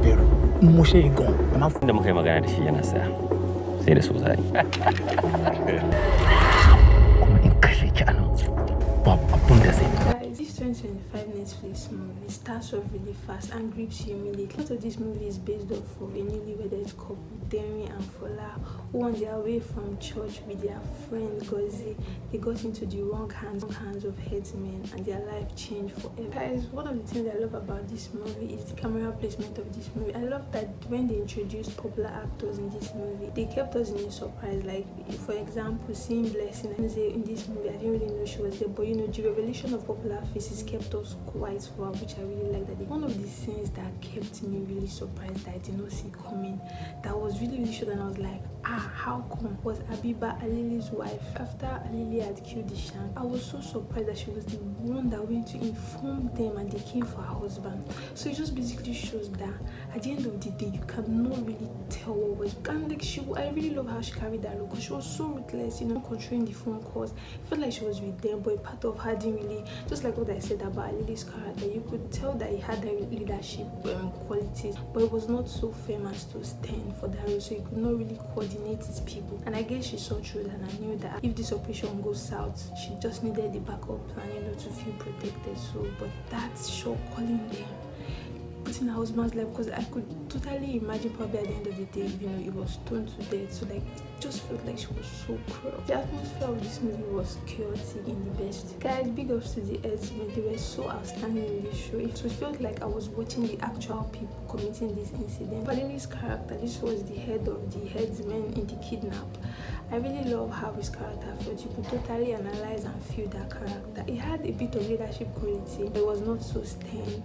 bẹ̀rù mo ṣe gan ẹ má fún. Da muka yi magana da shi yana saya sai da su zai. Kuma in kashe ki anan babu abun da zai. Guys, this 2025 Netflix movie starts off really fast and grips you immediately. Most of this movie is based off of a newlywed couple, Remi and Fola, who on their way from church with their friend Gozi, they got into the wrong hands of headsmen and their life changed forever. Guys, one of the things I love about this movie is the camera placement of this movie. I love that when they introduced popular actors in this movie, they kept us in a surprise. Like, for example, seeing Blessing in this movie, I didn't really know she was there, but you know, the revelation of popular faces kept us quite far, which I really like. That one of the scenes that kept me really surprised that I did not see coming, that was really short, and I was like, how come, was Abiba Alili's wife. After Alili had killed the Shan, I was so surprised that she was the one that went to inform them and they came for her husband. So it just basically shows that at the end of the day, you cannot really tell what was. And like I really love how she carried that role, because she was so ruthless, you know, controlling the phone calls. I felt like she was with them, but part of her didn't really, just like what I said about Alili's character, you could tell that he had that leadership qualities, but it was not so firm as to stand for that role, so he could not really coordinate his people. And I guess she saw through that, and I knew that if this operation goes south, she just needed the backup plan, you know, to feel protected. So, but that's show calling them, putting her husband's life, because I could totally imagine probably at the end of the day, you know, he was stoned to death. So like, it just felt like she was so cruel. The atmosphere of this movie was chaotic in the best. Guys, big ups to the headsmen. They were so outstanding in this show. It felt like I was watching the actual people committing this incident. But in this character, this was the head of the headsmen in the kidnap. I really love how his character felt. You could totally analyze and feel that character. It had a bit of leadership quality. It was not so stern.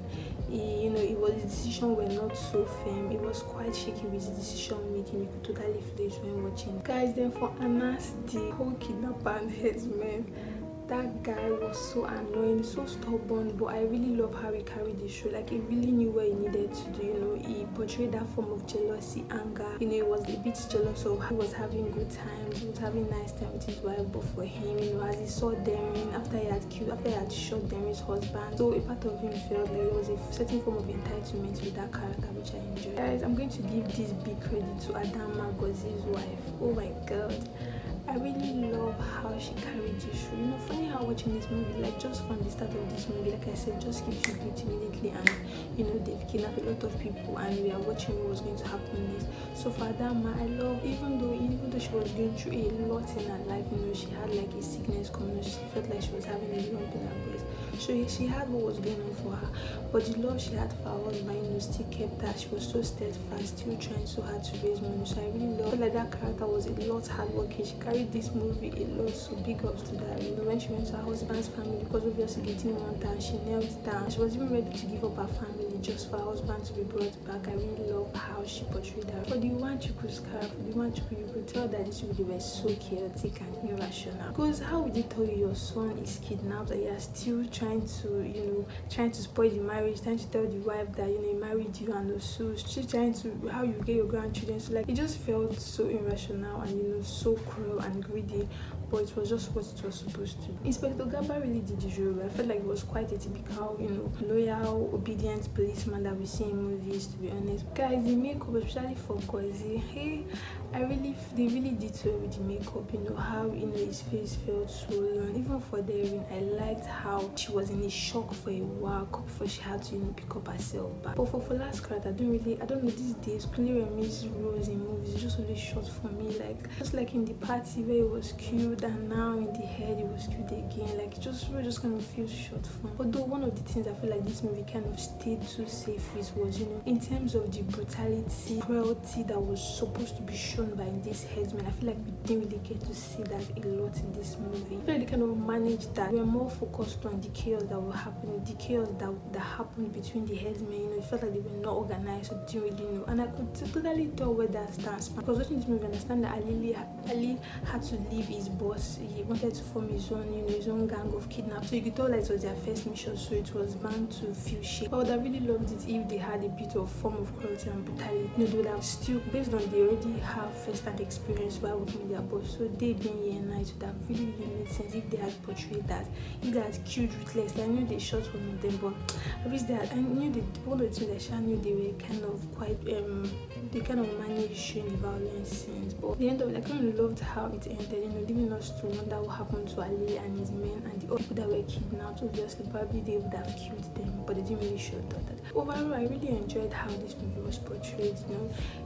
You know, his decisions were not so firm. It was quite shaky with his decision making. You could totally feel it when watching. Guys, then for Anas, the whole kidnapper and headsman, that guy was so annoying, so stubborn, but I really love how he carried the show. Like, he really knew what he needed to do, you know. He portrayed that form of jealousy, anger, you know. He was a bit jealous of how he was having good times, he was having nice time with his wife, but for him, you know, as he saw Darren after he had shot Darren's husband, so a part of him felt like there was a certain form of entitlement with that character, which I enjoyed. Guys, I'm going to give this big credit to Adama Gozi's wife. Oh my god, I really love how she carried the show. You know, funny how watching this movie, like just from the start of this movie, like I said, just keeps you hooked immediately, and you know, they've kidnapped a lot of people and we are watching what was going to happen next. So for Adama, I love, even though she was going through a lot in her life, you know, she had like a sickness coming, she felt like she was having a lump in her breast. So she had what was going on for her, but the love she had for her husband, you know, still kept her. She was so steadfast, still trying so hard to raise money. So I really love, like, that character was a lot hardworking. She carried this movie a lot, so big ups to that. You know, when she went to her husband's family, because obviously they didn't want her, she knelt down. She was even ready to give up her family just for her husband to be brought back. I really love how she portrayed her. For the Iwanchukwu's character, you could tell that this movie was so chaotic and irrational. Because how would you tell you your son is kidnapped and you're still trying to spoil the marriage, trying to tell the wife that, you know, he married you and also she's trying to how you get your grandchildren. So like, it just felt so irrational and, you know, so cruel and greedy, but it was just what it was supposed to be. Inspector Gaba really did the job. I felt like it was quite a typical, you know, loyal, obedient policeman that we see in movies, to be honest. Guys, the makeup, especially for Gozi, they really did so with the makeup, you know, how, you know, his face felt so long. Even for Darren, I liked how she was in a shock for a while before she had to, you know, pick up herself back. But for last character, I don't know, these days, Kunle Remi's roles in movies is just really short for me. Like, just like in the party where it was killed, and now in the head it was killed again. Like, just kind of feels short for me. But though one of the things I feel like this movie kind of stayed too safe with was, you know, in terms of the brutality, cruelty that was supposed to be shown by this headsman. I feel like we didn't really get to see that a lot in this movie. I feel like they kind of managed that. We were more focused on the chaos that will happen, the chaos that happened between the headsmen. You know, it felt like they were not organized, so didn't really know. And I could totally tell where that stands. Because watching this movie, I understand that Ali had to leave his boss. He wanted to form his own, you know, his own gang of kidnappers. So you could tell that it was their first mission, so it was bound to feel shame. I would have really loved it if they had a bit of form of cruelty and brutality. You know, they would have still, based on they already have first-hand experience while working with their boss. So they being here and it would have really made sense if they had portrayed that, if they had killed ruthlessly. I knew they shot one of them, but I wish that I knew one of the things I knew they were kind of quite they kind of managed showing the violence scenes. But at the end of it, I kind of loved how it ended, leaving us to wonder what happened to Ali and his men and the other people that were kidnapped. Obviously, probably they would have killed them, but they didn't really show that. Overall, I really enjoyed how this movie was portrayed.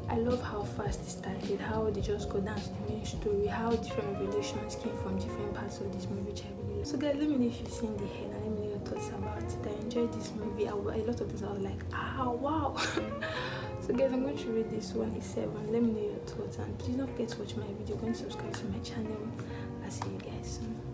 I love how fast it started, how they just go down to the main story, how different revelations came from different parts of this movie, which I really love. So guys, let me know if you've seen the end and let me know your thoughts about it. I enjoyed this movie. A lot of things I was like, wow. So guys, I'm going to rate this one a 7. Let me know your thoughts and please don't forget to watch my video. Go and subscribe to my channel. I'll see you guys soon.